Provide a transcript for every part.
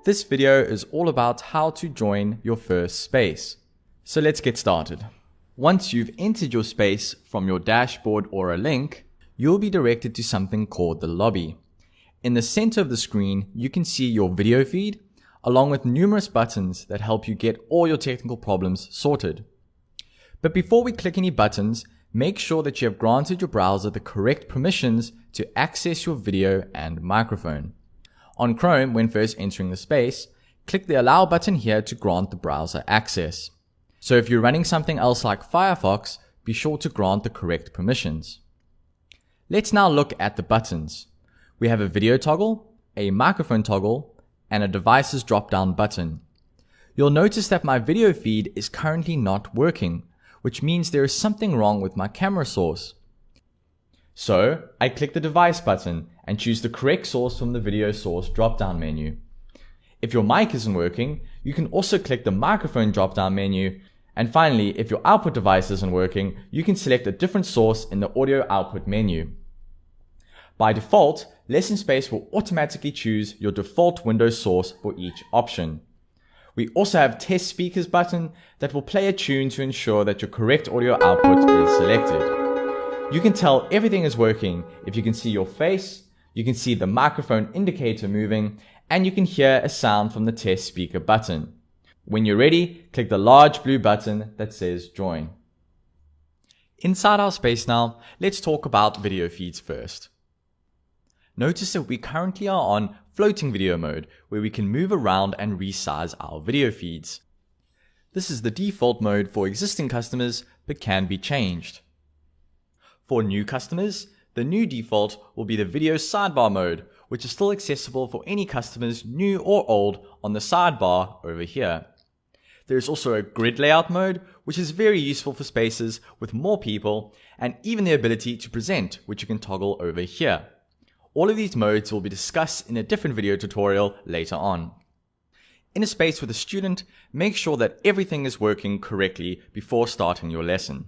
This video is all about how to join your first space. So let's get started. Once you've entered your space from your dashboard or a link, you'll be directed to something called the lobby. In the center of the screen, you can see your video feed, along with numerous buttons that help you get all your technical problems sorted. But before we click any buttons, make sure that you have granted your browser the correct permissions to access your video and microphone. On Chrome, when first entering the space, click the Allow button here to grant the browser access. So if you're running something else like Firefox, be sure to grant the correct permissions. Let's now look at the buttons. We have a video toggle, a microphone toggle, and a devices drop-down button. You'll notice that my video feed is currently not working, which means there is something wrong with my camera source. So I click the device button and choose the correct source from the video source drop-down menu. If your mic isn't working, you can also click the microphone drop-down menu. And finally, if your output device isn't working, you can select a different source in the audio output menu. By default, Lesson Space will automatically choose your default Windows source for each option. We also have Test Speakers button that will play a tune to ensure that your correct audio output is selected. You can tell everything is working if you can see your face, you can see the microphone indicator moving, and you can hear a sound from the Test Speaker button. When you're ready, click the large blue button that says Join. Inside our space now, let's talk about video feeds first. Notice that we currently are on floating video mode, where we can move around and resize our video feeds. This is the default mode for existing customers, but can be changed. For new customers, the new default will be the video sidebar mode, which is still accessible for any customers, new or old, on the sidebar over here. There is also a grid layout mode, which is very useful for spaces with more people, and even the ability to present, which you can toggle over here. All of these modes will be discussed in a different video tutorial later on. In a space with a student, make sure that everything is working correctly before starting your lesson.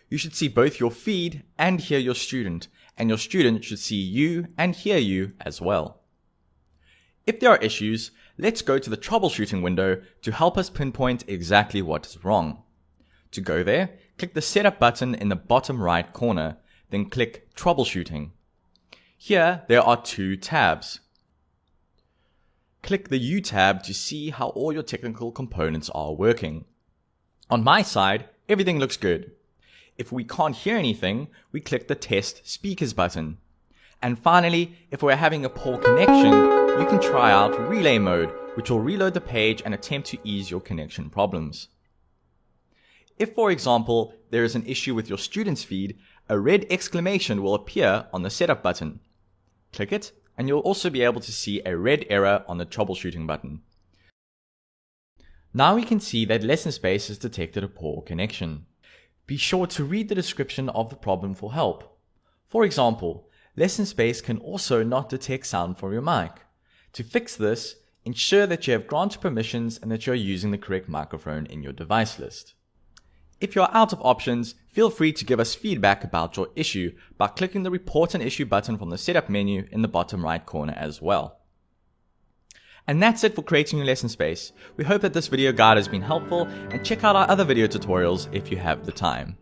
You should see both your feed and hear your student, and your student should see you and hear you as well. If there are issues, let's go to the troubleshooting window to help us pinpoint exactly what is wrong. To go there, click the Setup button in the bottom right corner, then click Troubleshooting. Here, there are two tabs. Click the U tab to see how all your technical components are working. On my side, everything looks good. If we can't hear anything, we click the Test Speakers button. And finally, if we're having a poor connection, you can try out Relay mode, which will reload the page and attempt to ease your connection problems. If, for example, there is an issue with your student's feed, a red exclamation will appear on the Setup button. Click it, and you'll also be able to see a red error on the Troubleshooting button. Now we can see that Lesson Space has detected a poor connection. Be sure to read the description of the problem for help. For example, Lesson Space can also not detect sound from your mic. To fix this, ensure that you have granted permissions and that you are using the correct microphone in your device list. If you are out of options, feel free to give us feedback about your issue by clicking the Report an Issue button from the Setup menu in the bottom right corner as well. And that's it for creating your lesson space. We hope that this video guide has been helpful, and check out our other video tutorials if you have the time.